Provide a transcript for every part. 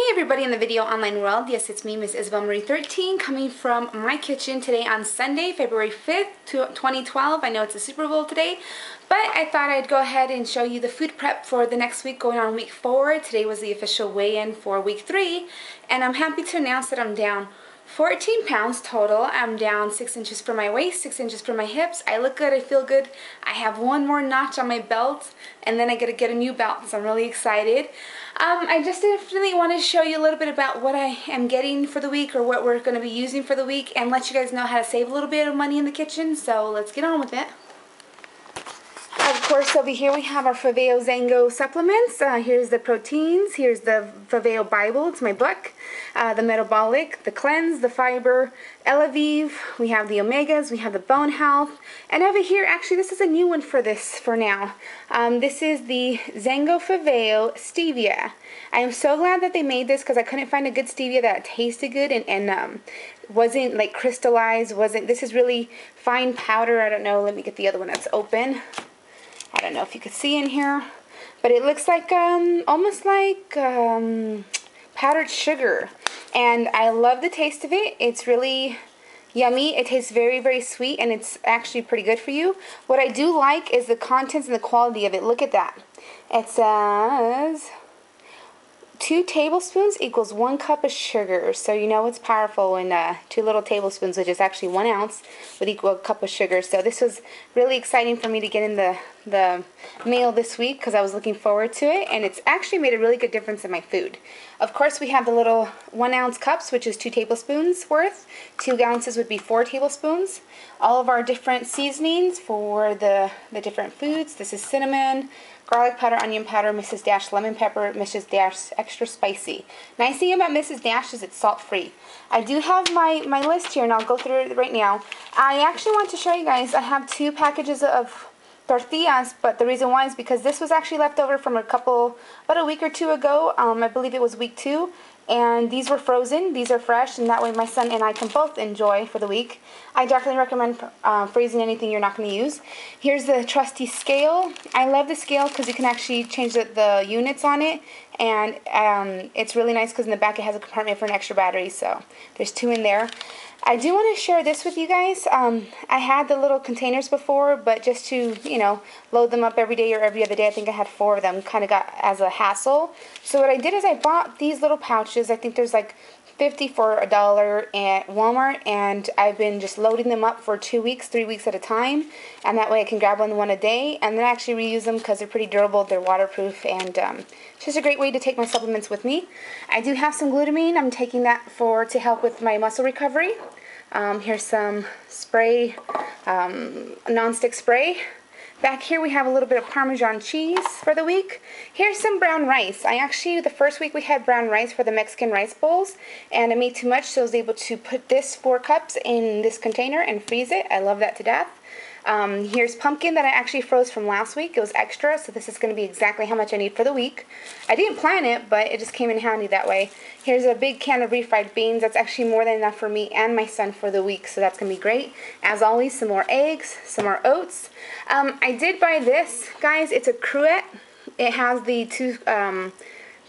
everybody in the video online world. Yes, it's me, Miss Isabel Marie 13, coming from my kitchen today on Sunday, February 5th, 2012. I know it's a Super Bowl today, but I thought I'd go ahead and show you the food prep for the next week going on week 4. Today was the official weigh-in for week 3, and I'm happy to announce that I'm down 14 pounds total. I'm down 6 inches from my waist, 6 inches from my hips. I look good, I feel good. I have one more notch on my belt, and then I gotta get a new belt, so I'm really excited. I just definitely want to show you a little bit about what I am getting for the week, or what we're going to be using for the week, and let you guys know how to save a little bit of money in the kitchen. So let's get on with it. Of course, over here we have our Favao Zango supplements. Here's the proteins, here's the Favao Bible, it's my book, the metabolic, the cleanse, the fiber, Elavive, we have the omegas, we have the bone health, and over here, actually this is a new one for now. This is the Zango Favao Stevia. I am so glad that they made this because I couldn't find a good stevia that tasted good and wasn't like crystallized, this is really fine powder. I don't know, let me get the other one that's open. I don't know if you could see in here, but it looks like almost like powdered sugar, and I love the taste of it. It's really yummy. It tastes very, very sweet, and it's actually pretty good for you. What I do like is the contents and the quality of it. Look at that. It says 2 tablespoons equals 1 cup of sugar, so you know it's powerful when 2 little tablespoons, which is actually 1 ounce, would equal a cup of sugar. So this was really exciting for me to get in the mail this week because I was looking forward to it, and it's actually made a really good difference in my food. Of course, we have the little 1 ounce cups, which is 2 tablespoons worth. 2 ounces would be 4 tablespoons. All of our different seasonings for the different foods. This is cinnamon, garlic powder, onion powder, Mrs. Dash lemon pepper, Mrs. Dash extra spicy. Nice thing about Mrs. Dash is it's salt free. I do have my list here, and I'll go through it right now. I actually want to show you guys, I have 2 packages of tortillas, but the reason why is because this was actually left over from about a week or 2 ago. I believe it was week 2. And these were frozen, these are fresh, and that way my son and I can both enjoy for the week. I definitely recommend freezing anything you're not going to use. Here's the trusty scale. I love the scale because you can actually change the units on it, and it's really nice because in the back it has a compartment for an extra battery, so there's 2 in there. I do want to share this with you guys. I had the little containers before, but just to, load them up every day or every other day, I think I had 4 of them, kind of got as a hassle. So what I did is I bought these little pouches. I think there's like 50 for $1 at Walmart, and I've been just loading them up for 2 weeks, 3 weeks at a time, and that way I can grab one a day, and then actually reuse them because they're pretty durable, they're waterproof, and it's just a great way to take my supplements with me. I do have some glutamine. I'm taking that to help with my muscle recovery. Here's some spray, non-stick spray. Back here we have a little bit of Parmesan cheese for the week. Here's some brown rice. The first week we had brown rice for the Mexican rice bowls, and I made too much, so I was able to put this 4 cups in this container and freeze it. I love that to death. Here's pumpkin that I actually froze from last week. It was extra, so this is going to be exactly how much I need for the week. I didn't plan it, but it just came in handy that way. Here's a big can of refried beans. That's actually more than enough for me and my son for the week, so that's going to be great. As always, some more eggs, some more oats. I did buy this, guys. It's a cruet. It has the 2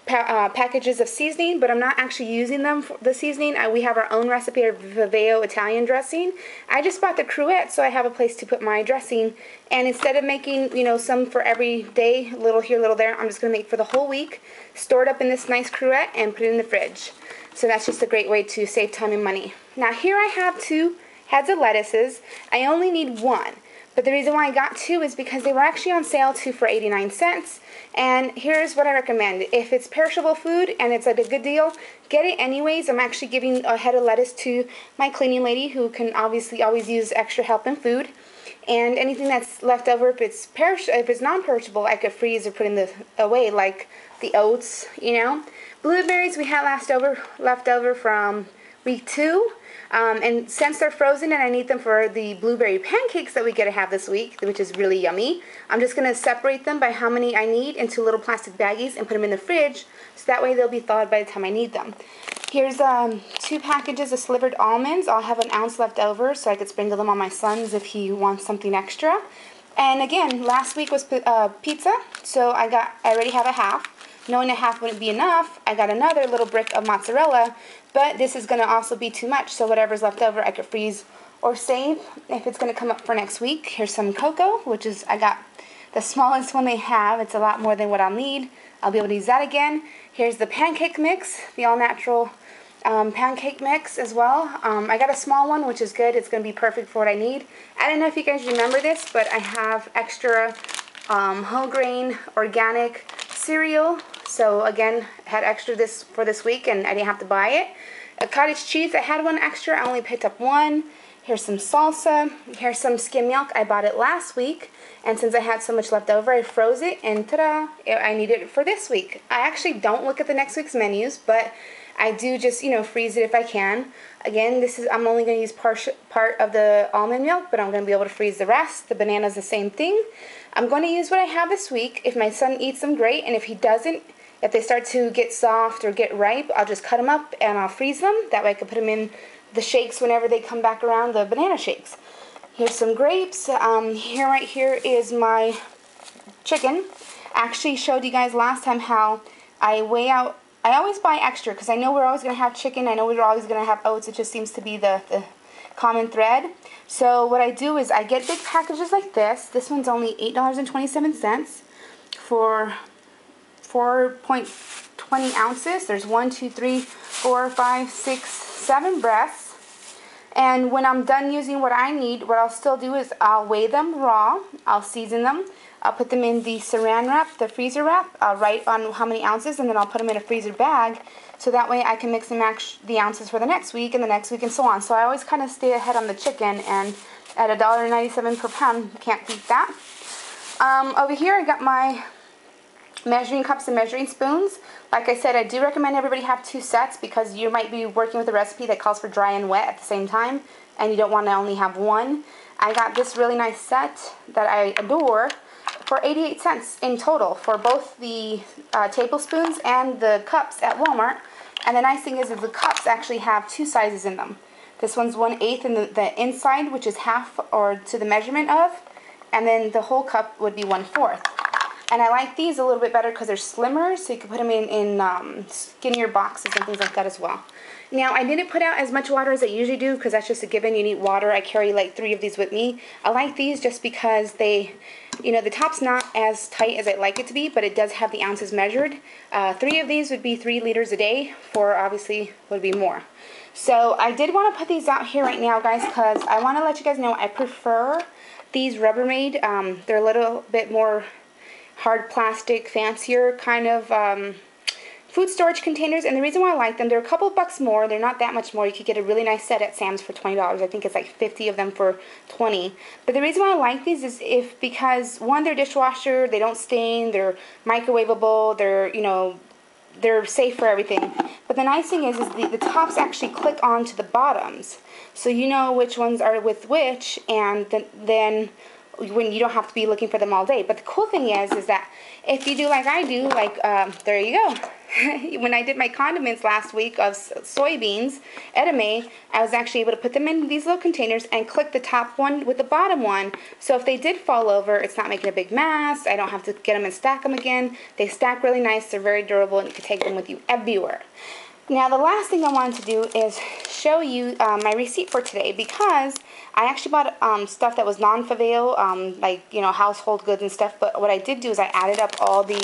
packages of seasoning, but I'm not actually using them for the seasoning. We have our own recipe of Favao Italian dressing. I just bought the cruet so I have a place to put my dressing, and instead of making, some for every day, little here, little there, I'm just going to make for the whole week, store it up in this nice cruet, and put it in the fridge. So that's just a great way to save time and money. Now here I have 2 heads of lettuces. I only need 1. But the reason why I got 2 is because they were actually on sale 2 for 89 cents. And here's what I recommend. If it's perishable food and it's at a good deal, get it anyways. I'm actually giving a head of lettuce to my cleaning lady, who can obviously always use extra help in food. And anything that's left over, if it's non-perishable, I could freeze or put away, like the oats, Blueberries we had left over from week 2. And since they're frozen and I need them for the blueberry pancakes that we get to have this week, which is really yummy, I'm just going to separate them by how many I need into little plastic baggies and put them in the fridge, so that way they'll be thawed by the time I need them. Here's 2 packages of slivered almonds. I'll have 1 ounce left over so I could sprinkle them on my son's if he wants something extra. And again, last week was pizza, so I already have a half. knowing a half wouldn't be enough, I got another little brick of mozzarella, but this is going to also be too much, so whatever's left over I could freeze or save if it's going to come up for next week. Here's some cocoa, which is, I got the smallest one they have. It's a lot more than what I'll need. I'll be able to use that again. Here's the pancake mix, the all-natural pancake mix as well. I got a small one, which is good. It's going to be perfect for what I need. I don't know if you guys remember this, but I have extra whole grain organic cereal. So again, had extra this for this week, and I didn't have to buy it. A cottage cheese, I had one extra. I only picked up one. Here's some salsa. Here's some skim milk. I bought it last week, and since I had so much left over, I froze it, and ta-da! I need it for this week. I actually don't look at the next week's menus, but I do just, you know, freeze it if I can. Again, I'm only going to use part of the almond milk, but I'm going to be able to freeze the rest. The banana's the same thing. I'm going to use what I have this week. If my son eats them, great, and if he doesn't, if they start to get soft or get ripe, I'll just cut them up and I'll freeze them. That way I can put them in the shakes whenever they come back around, the banana shakes. Here's some grapes. Right here is my chicken. I actually showed you guys last time how I weigh out. I always buy extra because I know we're always going to have chicken. I know we're always going to have oats. It just seems to be the common thread. So what I do is I get big packages like this. This one's only $8.27 for 4.20 ounces. There's 1, 2, 3, 4, 5, 6, 7 breasts. And when I'm done using what I need, what I'll still do is I'll weigh them raw. I'll season them. I'll put them in the saran wrap, the freezer wrap. I'll write on how many ounces, and then I'll put them in a freezer bag. So that way I can mix and match the ounces for the next week and the next week and so on. So I always kind of stay ahead on the chicken, and at $1.97 per pound, can't beat that. Over here I got my measuring cups and measuring spoons. Like I said, I do recommend everybody have 2 sets because you might be working with a recipe that calls for dry and wet at the same time, and you don't want to only have one. I got this really nice set that I adore for 88 cents in total for both the tablespoons and the cups at Walmart. And the nice thing is the cups actually have 2 sizes in them. This one's 1/8 in the inside, which is half or to the measurement of, and then the whole cup would be 1/4. And I like these a little bit better because they're slimmer, so you can put them in skinnier boxes and things like that as well. Now, I didn't put out as much water as I usually do because that's just a given. You need water. I carry like 3 of these with me. I like these just because they, you know, the top's not as tight as I'd like it to be, but it does have the ounces measured. 3 of these would be 3 liters a day. 4 obviously would be more. So I did want to put these out here right now, guys, because I want to let you guys know I prefer these Rubbermaid. They're a little bit more hard plastic, fancier kind of food storage containers, and the reason why I like them, they're a couple bucks more. They're not that much more. You could get a really nice set at Sam's for $20. I think it's like 50 of them for $20. But the reason why I like these is because one, they're dishwasher, they don't stain, they're microwavable, they're, you know, they're safe for everything. But the nice thing is the tops actually click onto the bottoms, so you know which ones are with which, and then when you don't have to be looking for them all day. But the cool thing is that if you do like I do, like, there you go. When I did my condiments last week of soybeans, edamame, I was actually able to put them in these little containers and click the top one with the bottom one. So if they did fall over, it's not making a big mess. I don't have to get them and stack them again. They stack really nice. They're very durable, and you can take them with you everywhere. Now, the last thing I wanted to do is show you my receipt for today, because I actually bought stuff that was non-Favao, like, you know, household goods and stuff. But what I did do is I added up all the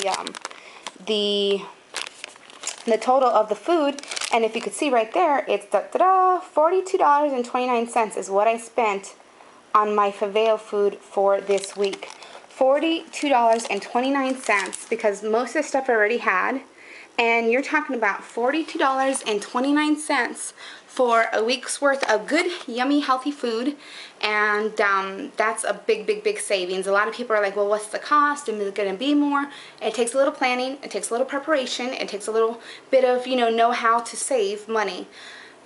total of the food, and if you could see right there, it's $42.29 is what I spent on my Favao food for this week. $42.29, because most of the stuff I already had. And you're talking about $42.29 for a week's worth of good, yummy, healthy food. And that's a big, big, big savings. A lot of people are like, well, what's the cost? And is it going to be more? It takes a little planning. It takes a little preparation. It takes a little bit of, you know how to save money.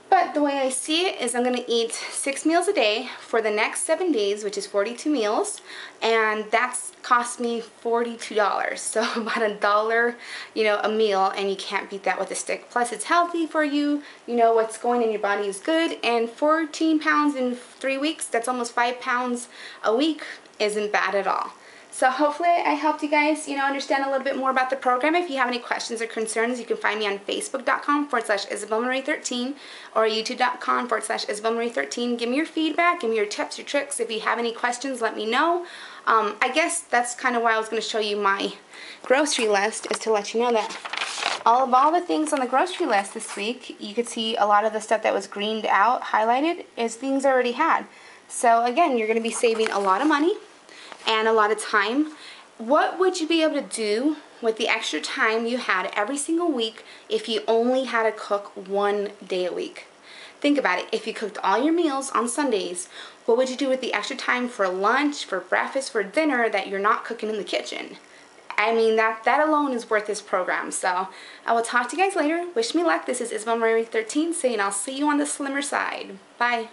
But the way I see it is I'm going to eat 6 meals a day for the next 7 days, which is 42 meals, and that's cost me $42. So about $1, you know, a meal, and you can't beat that with a stick. Plus, it's healthy for you. You know, what's going in your body is good, and 14 pounds in 3 weeks, that's almost 5 pounds a week, isn't bad at all. So hopefully I helped you guys, understand a little bit more about the program. If you have any questions or concerns, you can find me on facebook.com/IsabelMarie13 or youtube.com/IsabelMarie13. Give me your feedback, give me your tips, your tricks. If you have any questions, let me know. I guess that's kind of why I was going to show you my grocery list, is to let you know that all the things on the grocery list this week, you could see a lot of the stuff that was greened out, highlighted, is things I already had. So again, you're going to be saving a lot of money and a lot of time. What would you be able to do with the extra time you had every single week if you only had to cook 1 day a week? Think about it. If you cooked all your meals on Sundays, what would you do with the extra time for lunch, for breakfast, for dinner that you're not cooking in the kitchen? I mean, that alone is worth this program. So I will talk to you guys later. Wish me luck. This is Isabel Marie 13 saying I'll see you on the slimmer side. Bye.